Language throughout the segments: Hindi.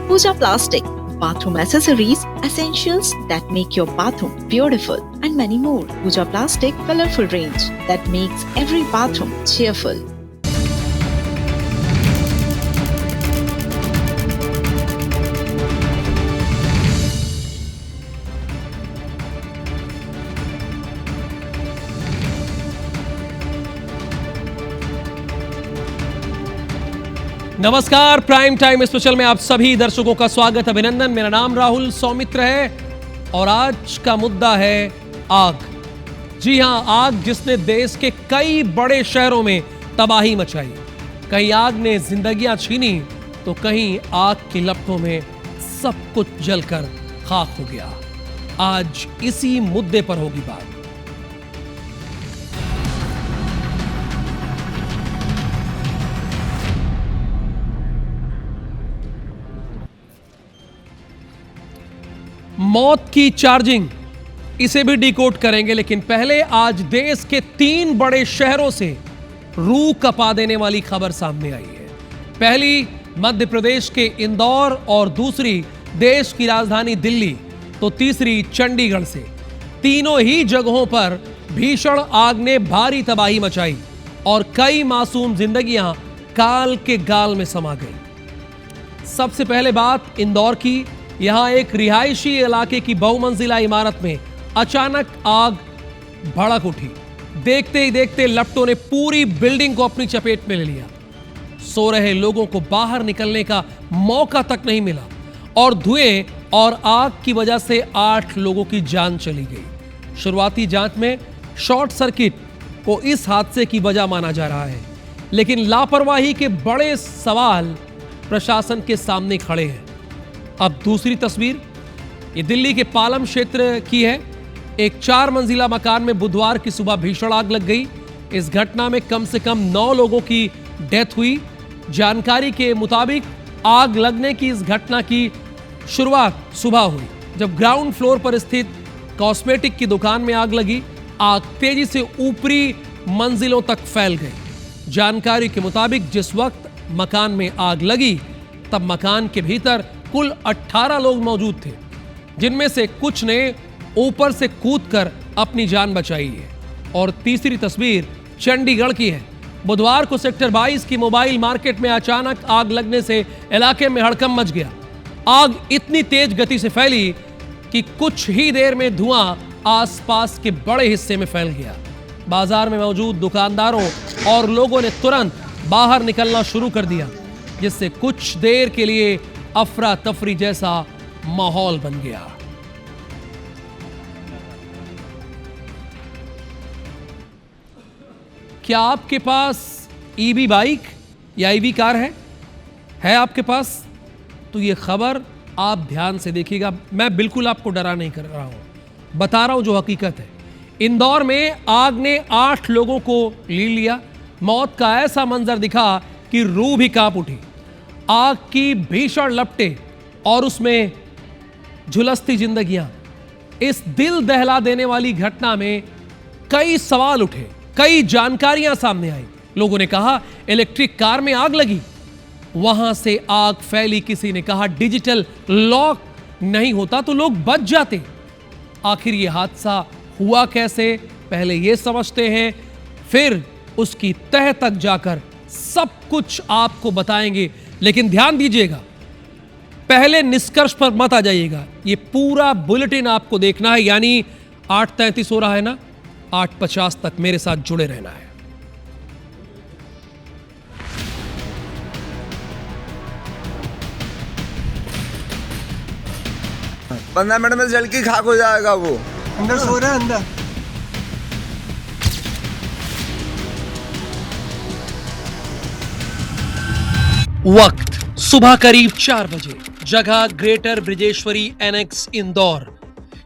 Pooja Plastic, bathroom accessories, essentials that make your bathroom beautiful, and many more. Pooja Plastic colorful range that makes every bathroom cheerful. नमस्कार, प्राइम टाइम स्पेशल में आप सभी दर्शकों का स्वागत, अभिनंदन। मेरा नाम राहुल सौमित्र है और आज का मुद्दा है आग। जी हां, आग जिसने देश के कई बड़े शहरों में तबाही मचाई। कहीं आग ने जिंदगियां छीनी तो कहीं आग की लपटों में सब कुछ जलकर खाक हो गया। आज इसी मुद्दे पर होगी बात। मौत की चार्जिंग, इसे भी डिकोड करेंगे, लेकिन पहले आज देश के 3 बड़े शहरों से रूह कपा देने वाली खबर सामने आई है। पहली मध्य प्रदेश के इंदौर और दूसरी देश की राजधानी दिल्ली, तो तीसरी चंडीगढ़ से। तीनों ही जगहों पर भीषण आग ने भारी तबाही मचाई और कई मासूम जिंदगियां काल के गाल में समा गई। सबसे पहले बात इंदौर की। यहां एक रिहायशी इलाके की बहुमंजिला इमारत में अचानक आग भड़क उठी। देखते ही देखते लपटों ने पूरी बिल्डिंग को अपनी चपेट में ले लिया। सो रहे लोगों को बाहर निकलने का मौका तक नहीं मिला और धुएं और आग की वजह से 8 लोगों की जान चली गई। शुरुआती जांच में शॉर्ट सर्किट को इस हादसे की वजह माना जा रहा है, लेकिन लापरवाही के बड़े सवाल प्रशासन के सामने खड़े हैं। अब दूसरी तस्वीर ये दिल्ली के पालम क्षेत्र की है। एक 4 मंजिला मकान में बुधवार की सुबह भीषण आग लग गई। इस घटना में कम से कम 9 लोगों की डेथ हुई। जानकारी के मुताबिक आग लगने की इस घटना की शुरुआत सुबह हुई, जब ग्राउंड फ्लोर पर स्थित कॉस्मेटिक की दुकान में आग लगी। आग तेजी से ऊपरी मंजिलों तक फैल गई। जानकारी के मुताबिक जिस वक्त मकान में आग लगी तब मकान के भीतर कुल 18 लोग मौजूद थे, जिनमें से कुछ ने ऊपर से कूदकर अपनी जान बचाई है। और तीसरी तस्वीर चंडीगढ़ की है। बुधवार को सेक्टर 22 की मोबाइल मार्केट में अचानक आग लगने से इलाके में हड़कंप मच गया। आग इतनी तेज गति से फैली कि कुछ ही देर में धुआं आसपास के बड़े हिस्से में फैल गया। बाजार में मौजूद दुकानदारों और लोगों ने तुरंत बाहर निकलना शुरू कर दिया, जिससे कुछ देर के लिए अफरा तफरी जैसा माहौल बन गया। क्या आपके पास ईवी बाइक या ईवी कार है आपके पास? तो ये खबर आप ध्यान से देखिएगा। मैं बिल्कुल आपको डरा नहीं कर रहा हूं, बता रहा हूं जो हकीकत है। इंदौर में आग ने 8 लोगों को ले लिया। मौत का ऐसा मंजर दिखा कि रूह भी कांप उठी। आग की भीषण लपटे और उसमें झुलसती जिंदगियां। इस दिल दहला देने वाली घटना में कई सवाल उठे, कई जानकारियां सामने आई। लोगों ने कहा इलेक्ट्रिक कार में आग लगी, वहां से आग फैली। किसी ने कहा डिजिटल लॉक नहीं होता तो लोग बच जाते। आखिर यह हादसा हुआ कैसे, पहले यह समझते हैं, फिर उसकी तह तक जाकर सब कुछ आपको बताएंगे। लेकिन ध्यान दीजिएगा, पहले निष्कर्ष पर मत आ जाइएगा। ये पूरा बुलेटिन आपको देखना है, यानी 8:33 हो रहा है ना, 8:50 तक मेरे साथ जुड़े रहना है। 15 मिनट में जल की खाक हो जाएगा। वो अंदर सो रहा है। अंदर वक्त सुबह करीब 4 बजे। जगह ग्रेटर ब्रिजेश्वरी एनेक्स इंदौर।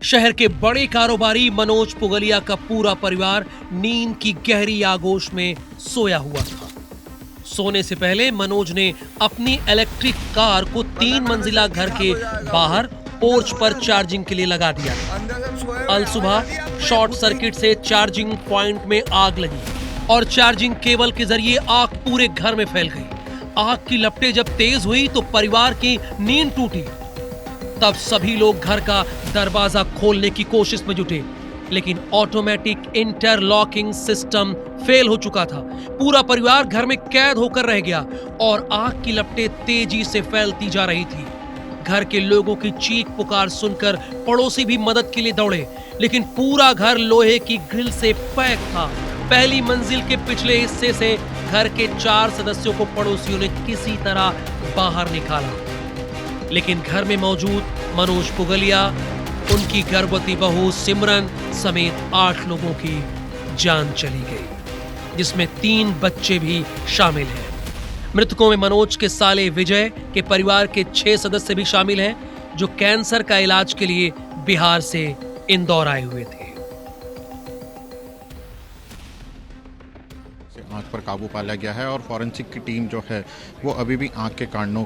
शहर के बड़े कारोबारी मनोज पुगलिया का पूरा परिवार नींद की गहरी आगोश में सोया हुआ था। सोने से पहले मनोज ने अपनी इलेक्ट्रिक कार को 3 मंजिला घर के बाहर पोर्च पर चार्जिंग के लिए लगा दिया था। अल सुबह शॉर्ट सर्किट से चार्जिंग पॉइंट में आग लगी और चार्जिंग केबल के जरिए आग पूरे घर में फैल गई। आग की लपटें जब तेज हुई तो परिवार की नींद टूटी। तब सभी लोग घर का दरवाजा खोलने की कोशिश में जुटे, लेकिन ऑटोमेटिक इंटरलॉकिंग सिस्टम फेल हो चुका था। पूरा परिवार घर में कैद होकर रह गया और आग की लपटें तेजी से फैलती जा रही थी। घर के लोगों की चीख पुकार सुनकर पड़ोसी भी मदद के लिए दौड़े, लेकिन पूरा घर लोहे की ग्रिल से पैक था। पहली मंजिल के पिछले हिस्से से घर के 4 सदस्यों को पड़ोसियों ने किसी तरह बाहर निकाला, लेकिन घर में मौजूद मनोज पुगलिया, उनकी गर्भवती बहू सिमरन समेत 8 लोगों की जान चली गई, जिसमें 3 बच्चे भी शामिल हैं। मृतकों में मनोज के साले विजय के परिवार के 6 सदस्य भी शामिल हैं, जो कैंसर का इलाज के लिए बिहार से इंदौर आए हुए थे। आग पर काबू पा लिया गया है और फॉरेंसिक की टीम जो है वो अभी भी आग के कारणों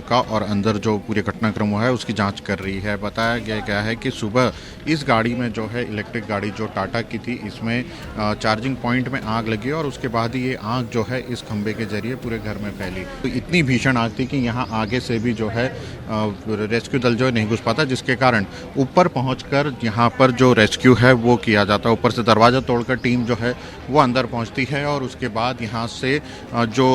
का और अंदर जो पूरे घटनाक्रम हुआ है उसकी जांच कर रही है। बताया गया है कि सुबह इस गाड़ी में जो है इलेक्ट्रिक गाड़ी जो टाटा की थी, इसमें चार्जिंग पॉइंट में आग लगी और उसके बाद ही ये आग जो है इस खंभे के जरिए पूरे घर में फैली। तो इतनी भीषण आग थी कि यहाँ आगे से भी जो है रेस्क्यू दल जो है नहीं घुस पाता, जिसके कारण ऊपर पहुँचकर यहाँ पर जो रेस्क्यू है वो किया जाता है। ऊपर से दरवाज़ा तोड़कर टीम जो है वो अंदर पहुँचती है और उसके बाद यहाँ से जो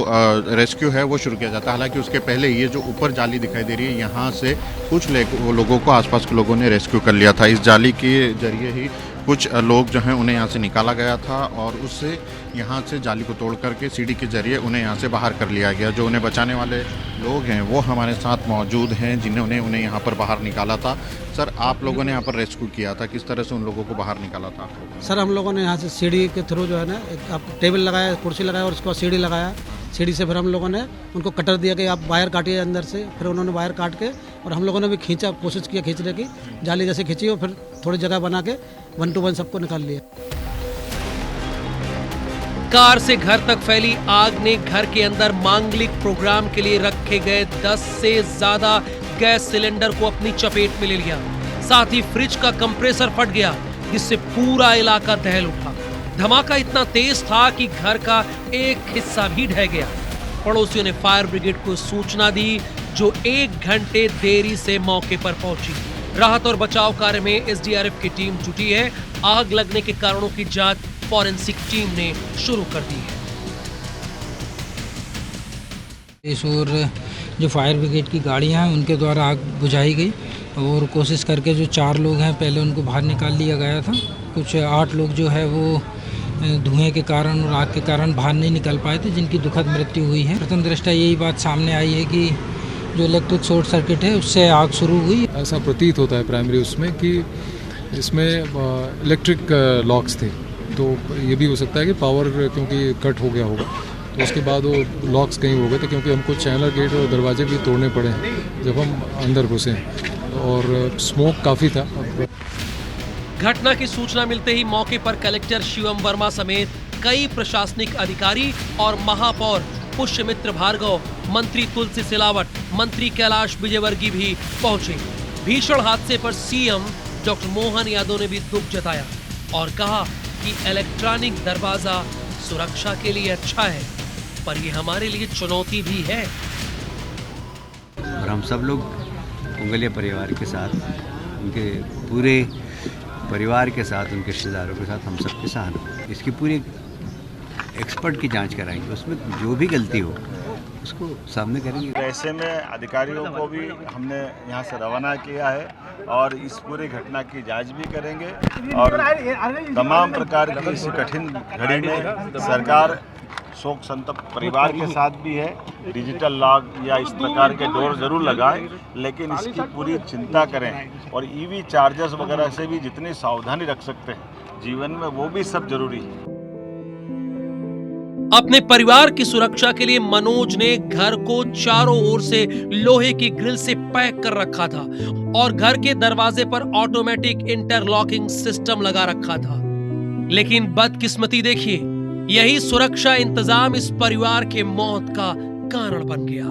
रेस्क्यू है वो शुरू किया जाता है। हालांकि उसके पहले ये जो ऊपर जाली दिखाई दे रही है, यहाँ से कुछ लोगों को, आसपास के लोगों ने रेस्क्यू कर लिया था। इस जाली के जरिए ही कुछ लोग जो हैं उन्हें यहाँ से निकाला गया था और उससे यहाँ से जाली को तोड़ करके सीढ़ी के जरिए उन्हें यहाँ से बाहर कर लिया गया। जो उन्हें बचाने वाले लोग हैं वो हमारे साथ मौजूद हैं, जिन्होंने उन्हें यहाँ पर बाहर निकाला था। सर, आप लोगों ने यहाँ पर रेस्क्यू किया था, किस तरह से उन लोगों को बाहर निकाला था? सर, हम लोगों ने यहाँ से सीढ़ी के थ्रू जो है ना, एक टेबल लगाया, कुर्सी लगाया और उसके बाद सीढ़ी लगाया। सीढ़ी से फिर हम लोगों ने उनको कटर दिया कि आप वायर काटिए अंदर से। फिर उन्होंने वायर काट के और हम लोगों ने भी खींचा, कोशिश किया खींचने की, जाली जैसे खींची और फिर थोड़ी जगह बना के 1 to 1 सबको निकाल लिया। कार से घर तक फैली आग ने घर के अंदर मांगलिक प्रोग्राम के लिए रखे गए 10 से ज्यादा गैस सिलेंडर को अपनी चपेट में ले लिया। साथ ही फ्रिज का कंप्रेसर फट गया, जिससे पूरा इलाका दहल उठा। धमाका इतना तेज था कि घर का एक हिस्सा भी ढह गया। पड़ोसियों ने फायर ब्रिगेड को सूचना दी, जो 1 घंटे देरी से मौके पर पहुंची। राहत और बचाव कार्य में एसडीआरएफ की टीम जुटी है। आग लगने के कारणों की जांच फॉरेंसिक टीम ने शुरू कर दी है। इस और जो फायर ब्रिगेड की गाड़ियां हैं उनके द्वारा आग बुझाई गई और कोशिश करके जो 4 लोग हैं पहले उनको बाहर निकाल लिया गया था। कुछ 8 लोग जो है वो धुएं के कारण और आग के कारण बाहर नहीं निकल पाए थे, जिनकी दुखद मृत्यु हुई है। प्रथम दृष्टया यही बात सामने आई है कि जो इलेक्ट्रिक शॉर्ट सर्किट है उससे आग शुरू हुई। ऐसा प्रतीत होता है प्राइमरी उसमें कि इसमें इलेक्ट्रिक लॉक्स थे, तो ये भी हो सकता है कि पावर क्योंकि कट हो गया होगा, तो उसके बाद वो लॉक्स कहीं हो गए थे, क्योंकि हमको चैनल गेट और दरवाजे भी तोड़ने पड़े जब हम अंदर घुसे और स्मोक काफ़ी था। घटना की सूचना मिलते ही मौके पर कलेक्टर शिवम वर्मा समेत कई प्रशासनिक अधिकारी और महापौर पुष्यमित्र भार्गव, मंत्री तुलसी सिलावट, मंत्री कैलाश विजयवर्गीय भी पहुंचे। भीषण हादसे पर सीएम डॉक्टर मोहन यादव ने भी दुख जताया और कहा कि इलेक्ट्रॉनिक दरवाजा सुरक्षा के लिए अच्छा है, पर ये हमारे लिए चुनौती भी है। और हम सब लोग पुगलिया परिवार के साथ, उनके पूरे परिवार के साथ, उनके रिश्तेदारों के साथ हम सबके साथ इसकी पूरी एक्सपर्ट की जांच कराएंगे। उसमें जो भी गलती हो उसको सामने करेंगे। ऐसे में अधिकारियों को भी हमने यहाँ से रवाना किया है और इस पूरी घटना की जांच भी करेंगे और तमाम प्रकार की इस कठिन घड़ी में सरकार शोक संतप्त परिवार के साथ भी है। डिजिटल लॉक या इस प्रकार के डोर जरूर लगाएं, लेकिन इसकी पूरी चिंता करें और ईवी चार्जर्स वगैरह से भी जितनी सावधानी रख सकते हैं जीवन में, वो भी सब जरूरी है। अपने परिवार की सुरक्षा के लिए मनोज ने घर को चारों ओर से लोहे की ग्रिल से पैक कर रखा था और घर के दरवाजे पर ऑटोमेटिक इंटरलॉकिंग सिस्टम लगा रखा था। लेकिन बदकिस्मती देखिए, यही सुरक्षा इंतजाम इस परिवार के मौत का कारण बन गया।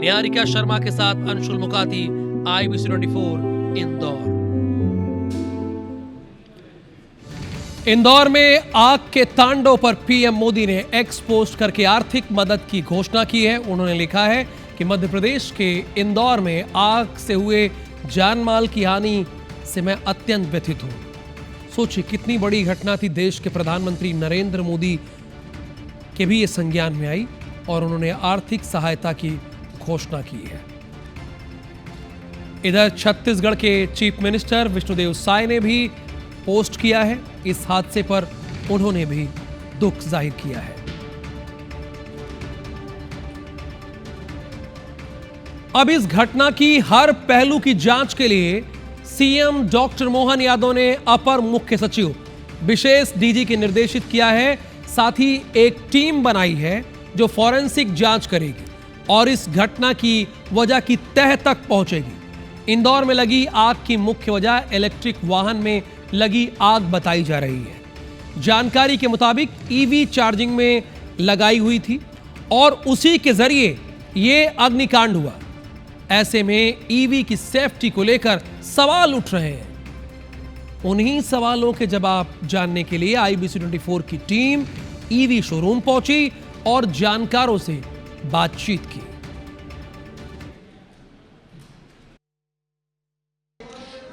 निहारिका शर्मा के साथ अंशुल मुकाती, IBC 24 इंदौर। इंदौर में आग के तांडव पर पीएम मोदी ने एक्स पोस्ट करके आर्थिक मदद की घोषणा की है। उन्होंने लिखा है कि मध्य प्रदेश के इंदौर में आग से हुए जानमाल की हानि से मैं अत्यंत व्यथित हूं। सोचिए कितनी बड़ी घटना थी, देश के प्रधानमंत्री नरेंद्र मोदी के भी ये संज्ञान में आई और उन्होंने आर्थिक सहायता की घोषणा की है। इधर छत्तीसगढ़ के चीफ मिनिस्टर विष्णुदेव साय ने भी पोस्ट किया है। इस हादसे पर उन्होंने भी दुख जाहिर किया है। अब इस घटना की हर पहलू की जांच के लिए सीएम डॉक्टर मोहन यादव ने अपर मुख्य सचिव विशेष डीजी के निर्देशित किया है। साथ ही एक टीम बनाई है जो फॉरेंसिक जांच करेगी और इस घटना की वजह की तह तक पहुंचेगी। इंदौर में लगी आग की मुख्य वजह इलेक्ट्रिक वाहन में लगी आग बताई जा रही है। जानकारी के मुताबिक ईवी चार्जिंग में लगाई हुई थी और उसी के जरिए यह अग्निकांड हुआ। ऐसे में ईवी की सेफ्टी को लेकर सवाल उठ रहे हैं। उन्हीं सवालों के जवाब जानने के लिए IBC 24 की टीम ईवी शोरूम पहुंची और जानकारों से बातचीत की।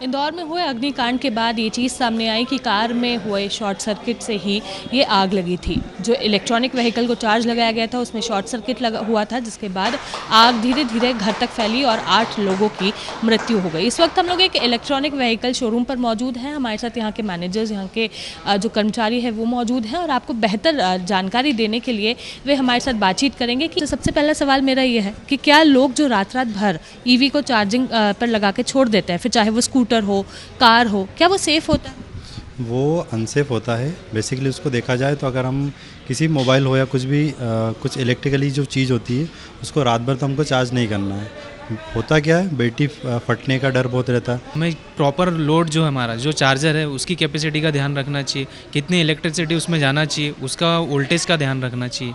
इंदौर में हुए अग्निकांड के बाद ये चीज़ सामने आई कि कार में हुए शॉर्ट सर्किट से ही ये आग लगी थी। जो इलेक्ट्रॉनिक व्हीकल को चार्ज लगाया गया था उसमें शॉर्ट सर्किट लगा हुआ था, जिसके बाद आग धीरे धीरे घर तक फैली और 8 लोगों की मृत्यु हो गई। इस वक्त हम लोग एक इलेक्ट्रॉनिक व्हीकल शोरूम पर मौजूद हैं। हमारे साथ यहाँ के मैनेजर्स, यहाँ के जो कर्मचारी हैं वो मौजूद हैं और आपको बेहतर जानकारी देने के लिए वे हमारे साथ बातचीत करेंगे। कि सबसे पहला सवाल मेरा ये है कि क्या लोग जो रात भर ईवी को चार्जिंग पर लगा के छोड़ देते हैं, फिर चाहे वो स्कूटर हो, कार हो, क्या वो सेफ होता है? वो अनसेफ होता है। बेसिकली उसको देखा जाए तो अगर हम किसी मोबाइल हो या कुछ भी कुछ इलेक्ट्रिकली जो चीज़ होती है उसको रात भर तो हमको चार्ज नहीं करना है। होता क्या है, बैटरी फटने का डर बहुत रहता है। हमें प्रॉपर लोड जो हमारा जो चार्जर है उसकी कैपेसिटी का ध्यान रखना चाहिए, कितनी इलेक्ट्रिसिटी उसमें जाना चाहिए, उसका वोल्टेज का ध्यान रखना चाहिए।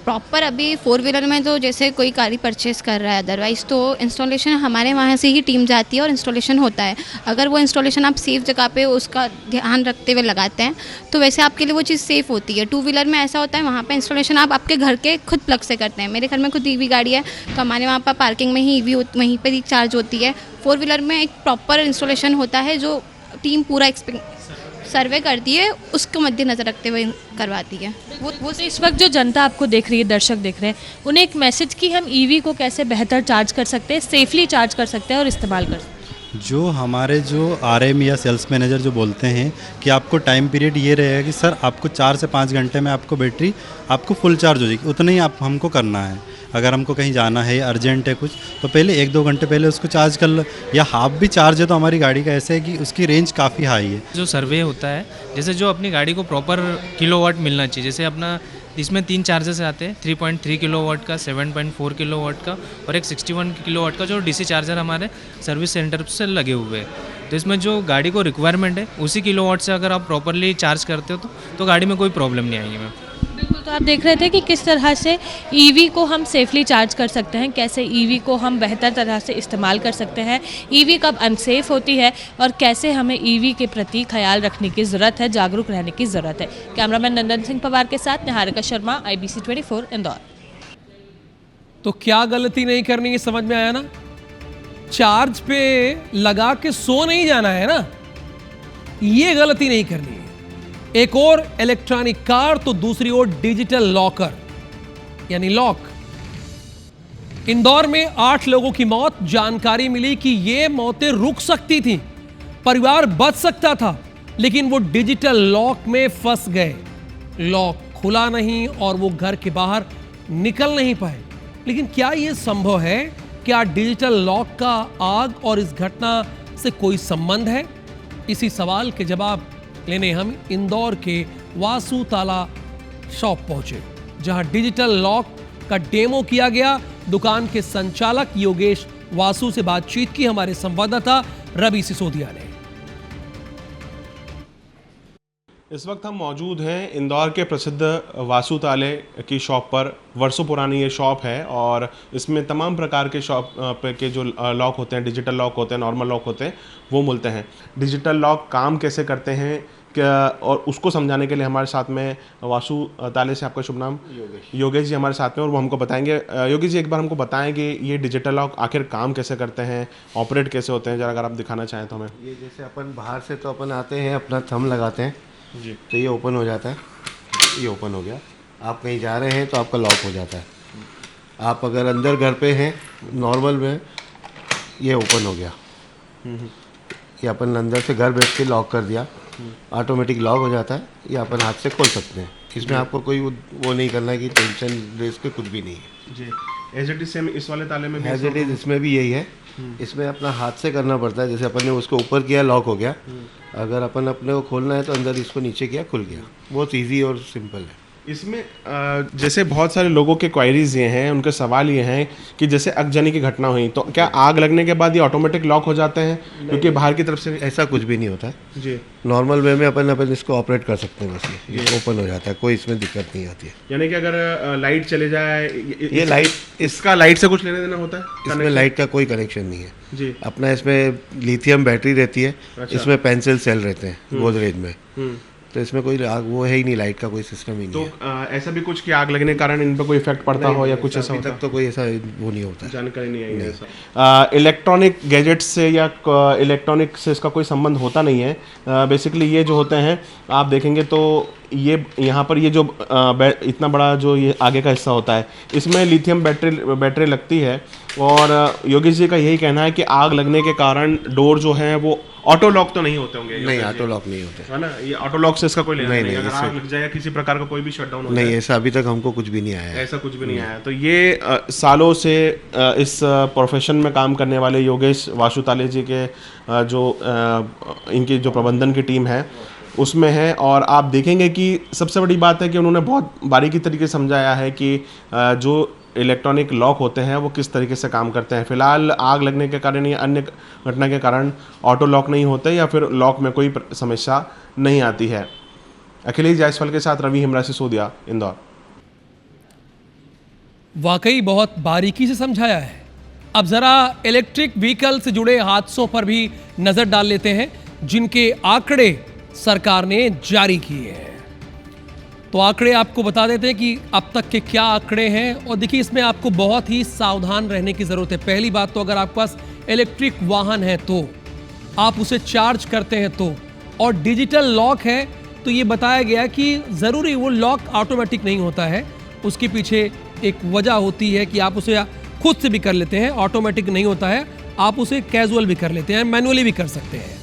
प्रॉपर अभी 4 व्हीलर में तो जैसे कोई गाड़ी परचेस कर रहा है, अदरवाइज़ तो इंस्टॉलेशन हमारे वहाँ से ही टीम जाती है और इंस्टॉलेशन होता है। अगर वो इंस्टॉलेशन आप सेफ जगह पे उसका ध्यान रखते हुए लगाते हैं तो वैसे आपके लिए वो चीज़ सेफ़ होती है। 2 व्हीलर में ऐसा होता है, वहाँ पे इंस्टॉलेशन आप आपके घर के खुद प्लग से करते हैं। मेरे घर में खुद ईवी गाड़ी है तो हमारे वहाँ पर पार्किंग में ही ईवी वहीं पर ही चार्ज होती है। 4 व्हीलर में एक प्रॉपर इंस्टॉलेशन होता है जो टीम पूरा सर्वे करती है, उसको मद्देनजर रखते हुए करवाती है। वो तो इस वक्त जो जनता आपको देख रही है, दर्शक देख रहे हैं, उन्हें एक मैसेज कि हम ईवी को कैसे बेहतर चार्ज कर सकते हैं, सेफली चार्ज कर सकते हैं और इस्तेमाल कर सकते हैं। जो हमारे जो RM या सेल्स मैनेजर जो बोलते हैं कि आपको टाइम पीरियड ये रहेगा कि सर आपको 4 से 5 घंटे में आपको बैटरी आपको फुल चार्ज हो जाएगी, उतना ही आप हमको करना है। अगर हमको कहीं जाना है, अर्जेंट है कुछ, तो पहले 1-2 घंटे पहले उसको चार्ज कर लो, या हाफ भी चार्ज है तो हमारी गाड़ी का ऐसे है कि उसकी रेंज काफ़ी हाई है। जो सर्वे होता है, जैसे जो अपनी गाड़ी को प्रॉपर किलोवाट मिलना चाहिए, जैसे अपना इसमें 3 चार्जर्स आते हैं, 3.3 किलोवाट का, 7.4 किलोवाट का और एक 61 किलोवाट का जो DC चार्जर हमारे सर्विस सेंटर से लगे हुए हैं। तो इसमें जो गाड़ी को रिक्वायरमेंट है उसी किलोवाट से अगर आप प्रॉपरली चार्ज करते हो तो गाड़ी में कोई प्रॉब्लम नहीं आएगी मैम। बिल्कुल, तो आप देख रहे थे कि किस तरह से ईवी को हम सेफली चार्ज कर सकते हैं, कैसे ईवी को हम बेहतर तरह से इस्तेमाल कर सकते हैं, ईवी कब अनसेफ होती है और कैसे हमें ईवी के प्रति ख्याल रखने की ज़रूरत है, जागरूक रहने की ज़रूरत है। कैमरामैन नंदन सिंह पवार के साथ निहारिका शर्मा, IBC 24 इंदौर। तो क्या गलती नहीं करनी है, समझ में आया ना? चार्ज पे लगा के सो नहीं जाना है ना, ये गलती नहीं करनी है। एक और इलेक्ट्रॉनिक कार तो दूसरी ओर डिजिटल लॉकर यानी लॉक। इंदौर में 8 लोगों की मौत। जानकारी मिली कि ये मौतें रुक सकती थी, परिवार बच सकता था, लेकिन वो डिजिटल लॉक में फंस गए। लॉक खुला नहीं और वो घर के बाहर निकल नहीं पाए। लेकिन क्या यह संभव है? क्या डिजिटल लॉक का आग और इस घटना से कोई संबंध है? इसी सवाल के जवाब लेने हम इंदौर के वासु ताला शॉप पहुंचे, जहां डिजिटल लॉक का डेमो किया गया। दुकान के संचालक योगेश वासु से बातचीत की हमारे संवाददाता रवि सिसोदिया ने। इस वक्त हम मौजूद हैं इंदौर के प्रसिद्ध वासु ताले की शॉप पर। वर्षों पुरानी ये शॉप है और इसमें तमाम प्रकार के शॉप पे के जो लॉक होते हैं, डिजिटल लॉक होते हैं, नॉर्मल लॉक होते हैं, वो मिलते हैं। डिजिटल लॉक काम कैसे करते हैं, और उसको समझाने के लिए हमारे साथ में वासु ताले से, आपका शुभ नाम? योगेश जी हमारे साथ में, और वो हमको बताएंगे। योगेश जी, एक बार हमको बताएं कि ये डिजिटल लॉक आखिर काम कैसे करते हैं, ऑपरेट कैसे होते हैं, जरा अगर आप दिखाना चाहें तो हमें। ये जैसे अपन बाहर से तो अपन आते हैं, अपना थंब लगाते हैं जी, तो ये ओपन हो जाता है, ये ओपन हो गया। आप कहीं जा रहे हैं तो आपका लॉक हो जाता है। आप अगर अंदर घर पे हैं नॉर्मल में, ये ओपन हो गया। ये अपन अंदर से घर बैठ के लॉक कर दिया, ऑटोमेटिक लॉक हो जाता है। ये अपन हाथ से खोल सकते हैं। इसमें आपको कोई वो नहीं करना है कि टेंशन रेस पे कुछ भी नहीं है जी। एज इट इज सेम इस वाले ताले में भी एज इट इज इसमें भी यही है। इसमें अपना हाथ से करना पड़ता है। जैसे अपन ने उसको ऊपर किया, लॉक हो गया। अगर अपन अपने को खोलना है तो अंदर इसको नीचे किया, खुल गया। बहुत ईजी और सिंपल है। इसमें जैसे बहुत सारे लोगों के क्वायरीज ये हैं, उनके सवाल ये हैं कि जैसे आगजनी की घटना हुई तो क्या आग लगने के बाद ये ऑटोमेटिक लॉक हो जाते हैं? क्योंकि बाहर की तरफ से ऐसा कुछ भी नहीं होता है जी। नॉर्मल वे में अपन इसको ऑपरेट कर सकते हैं, बस ये ओपन हो जाता है, कोई इसमें दिक्कत नहीं होती है। यानी कि अगर लाइट चले जाए, ये लाइट, इसका लाइट से कुछ लेने देना होता है? इसमें लाइट का कोई कनेक्शन नहीं है जी। अपना इसमें लिथियम बैटरी रहती है। अच्छा। इसमें पेंसिल सेल रहते हैं गोदरेज में, तो इसमें कोई आग वो है ही नहीं, लाइट का कोई सिस्टम ही नहीं तो है। ऐसा भी कुछ कि आग लगने के कारण इन पर कोई इफेक्ट पड़ता हो या कुछ ऐसा होता? तक तो कोई ऐसा वो नहीं होता, जानकारी नहीं आई ऐसा। इलेक्ट्रॉनिक गैजेट्स से या इलेक्ट्रॉनिक से इसका कोई संबंध होता नहीं है। बेसिकली ये जो होते हैं, आप देखेंगे तो ये यहाँ पर ये जो इतना बड़ा जो ये आगे का हिस्सा होता है, इसमें लिथियम बैटरी लगती है। और योगेश जी का यही कहना है कि आग लगने के कारण डोर जो है वो ऑटो लॉक तो नहीं होते होंगे? नहीं, ऑटो लॉक नहीं होते, है ना। ये ऑटो लॉक से इसका कोई लेना नहीं। अगर इससे आग लग जाए या किसी प्रकार का कोई भी शटडाउन हो जाए, नहीं, ऐसा अभी तक हमको कुछ भी नहीं आया है। ऐसा कुछ भी नहीं आया। तो ये सालों से इस प्रोफेशन में काम करने वाले योगेश वासु ताले जी के जो इनकी जो प्रबंधन की टीम है उसमें है। और आप देखेंगे कि सबसे बड़ी बात है कि उन्होंने बहुत बारीकी तरीके से समझाया है कि जो इलेक्ट्रॉनिक लॉक होते हैं वो किस तरीके से काम करते हैं। फिलहाल आग लगने के कारण या अन्य घटना के कारण ऑटो लॉक नहीं होते या फिर लॉक में कोई समस्या नहीं आती है। अखिलेश जायसवाल के साथ रवि हिमरा, सिसोदिया, इंदौर। वाकई बहुत बारीकी से समझाया है। अब जरा इलेक्ट्रिक व्हीकल से जुड़े हादसों पर भी नजर डाल लेते हैं जिनके आंकड़े सरकार ने जारी किए हैं। तो आंकड़े आपको बता देते हैं कि अब तक के क्या आंकड़े हैं। और देखिए, इसमें आपको बहुत ही सावधान रहने की ज़रूरत है। पहली बात तो अगर आपके पास इलेक्ट्रिक वाहन है तो आप उसे चार्ज करते हैं तो, और डिजिटल लॉक है तो ये बताया गया कि ज़रूरी वो लॉक ऑटोमेटिक नहीं होता है, उसके पीछे एक वजह होती है कि आप उसे खुद से भी कर लेते हैं, ऑटोमेटिक नहीं होता है, आप उसे कैजुअल भी कर लेते हैं, मैनुअली भी कर सकते हैं।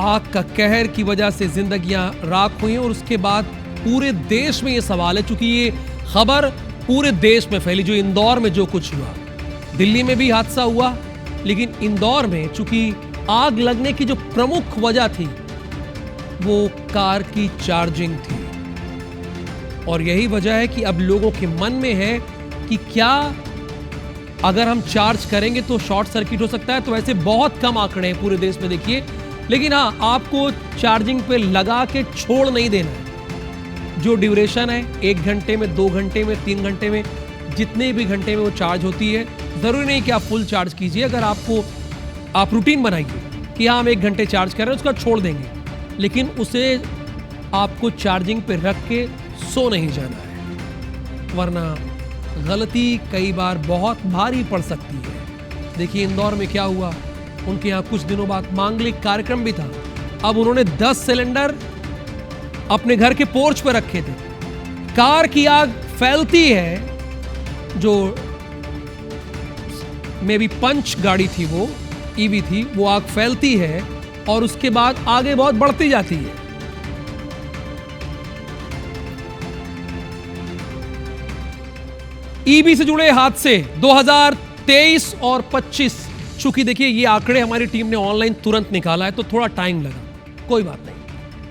आग का कहर की वजह से जिंदगियां राख हुई और उसके बाद पूरे देश में ये सवाल है, चूंकि ये खबर पूरे देश में फैली, जो इंदौर में जो कुछ हुआ, दिल्ली में भी हादसा हुआ, लेकिन इंदौर में चूंकि आग लगने की जो प्रमुख वजह थी वो कार की चार्जिंग थी। और यही वजह है कि अब लोगों के मन में है कि क्या अगर हम चार्ज करेंगे तो शॉर्ट सर्किट हो सकता है। तो वैसे बहुत कम आंकड़े हैं पूरे देश में, देखिए, लेकिन हाँ, आपको चार्जिंग पे लगा के छोड़ नहीं देना है। जो ड्यूरेशन है 1 घंटे में, 2 घंटे में, 3 घंटे में, जितने भी घंटे में वो चार्ज होती है, ज़रूरी नहीं कि आप फुल चार्ज कीजिए। अगर आप रूटीन बनाइए कि हाँ हम 1 घंटे चार्ज कर रहे हैं, उसका छोड़ देंगे, लेकिन उसे आपको चार्जिंग पे रख के सो नहीं जाना है, वरना गलती कई बार बहुत भारी पड़ सकती है। देखिए इंदौर में क्या हुआ, उनके यहाँ कुछ दिनों बाद मांगलिक कार्यक्रम भी था। अब उन्होंने 10 सिलेंडर अपने घर के पोर्च पर रखे थे। कार की आग फैलती है, जो मे बी पंच गाड़ी थी, वो ईवी थी, वो आग फैलती है और उसके बाद आगे बहुत बढ़ती जाती है। ईवी से जुड़े हादसे 2023 और 25, चूंकि देखिए ये आंकड़े हमारी टीम ने ऑनलाइन तुरंत निकाला है तो थोड़ा टाइम लगा, कोई बात नहीं।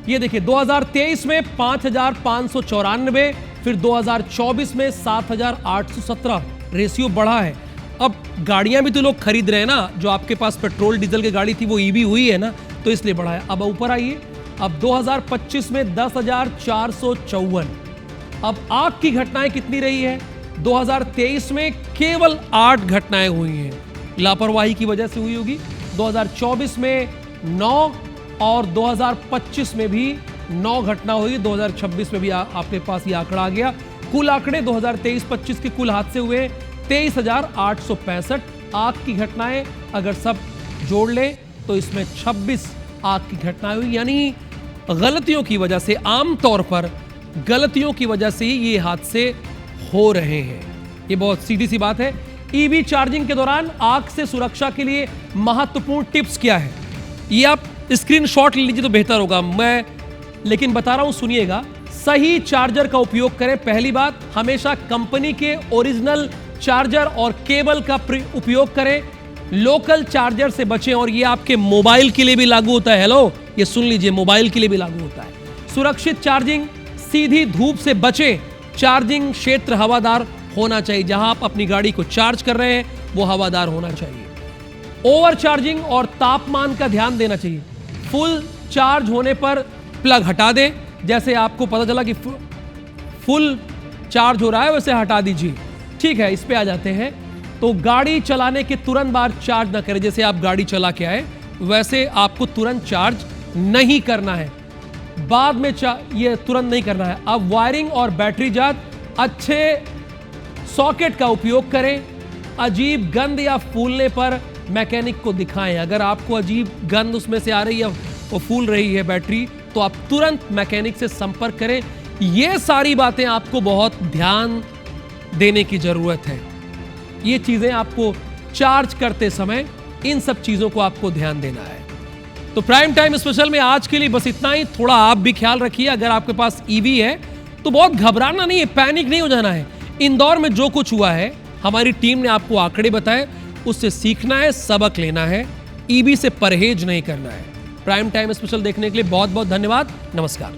ये देखिए 2023 में 5,594, फिर 2024 में 7,817 रेशियो बढ़ा है। अब गाड़ियां भी तो लोग खरीद रहे हैं ना, जो आपके पास पेट्रोल डीजल की गाड़ी थी वो ईवी हुई है ना, तो इसलिए बढ़ा है। अब ऊपर आइए, अब 2025 में 10,454। अब आग की घटनाएं कितनी रही है? 2023 में केवल 8 घटनाएं हुई हैं। लापरवाही की वजह से हुई होगी। 2024 में 9 और 2025 में भी 9 घटना हुई। 2026 में भी आपके पास ये आंकड़ा आ गया। कुल आंकड़े 2023-25 के कुल हादसे हुए 23,865 आग की घटनाएं। अगर सब जोड़ लें तो इसमें 26 आग की घटनाएं हुई। यानी गलतियों की वजह से, आमतौर पर गलतियों की वजह से ही ये हादसे हो रहे हैं। ये बहुत सीधी सी बात है। ईवी चार्जिंग के दौरान आग से सुरक्षा के लिए महत्वपूर्ण टिप्स क्या है, ये आप स्क्रीनशॉट ले लीजिए तो बेहतर होगा। मैं लेकिन बता रहा हूं, सुनिएगा। सही चार्जर का उपयोग करें। पहली बात, हमेशा कंपनी के ओरिजिनल चार्जर और केबल का उपयोग करें। लोकल चार्जर से बचें, और ये आपके मोबाइल के लिए भी लागू होता है। हेलो, ये सुन लीजिए, मोबाइल के लिए भी लागू होता है। सुरक्षित चार्जिंग, सीधी धूप से बचें। चार्जिंग क्षेत्र हवादार होना चाहिए। जहां आप अपनी गाड़ी को चार्ज कर रहे हैं वो हवादार होना चाहिए। ओवर चार्जिंग और तापमान का ध्यान देना चाहिए। फुल चार्ज होने पर प्लग हटा दें। जैसे आपको पता चला कि फुल चार्ज हो रहा है, वैसे हटा दीजिए। ठीक है, इस पे आ जाते हैं। तो गाड़ी चलाने के तुरंत बाद चार्ज ना करें। जैसे आप गाड़ी चला के आए वैसे आपको तुरंत चार्ज नहीं करना है। बाद में ये तुरंत नहीं करना है। अब वायरिंग और बैटरी जात अच्छे सॉकेट का उपयोग करें। अजीब गंध या फूलने पर मैकेनिक को दिखाएं। अगर आपको अजीब गंध उसमें से आ रही है, वो फूल रही है बैटरी, तो आप तुरंत मैकेनिक से संपर्क करें। ये सारी बातें आपको बहुत ध्यान देने की जरूरत है। ये चीजें आपको चार्ज करते समय, इन सब चीजों को आपको ध्यान देना है। तो प्राइम टाइम स्पेशल में आज के लिए बस इतना ही। थोड़ा आप भी ख्याल रखिए। अगर आपके पास ईवी है तो बहुत घबराना नहीं है, पैनिक नहीं हो जाना है। इंदौर में जो कुछ हुआ है, हमारी टीम ने आपको आंकड़े बताए, उससे सीखना है, सबक लेना है। ईवी से परहेज नहीं करना है। प्राइम टाइम स्पेशल देखने के लिए बहुत बहुत धन्यवाद। नमस्कार।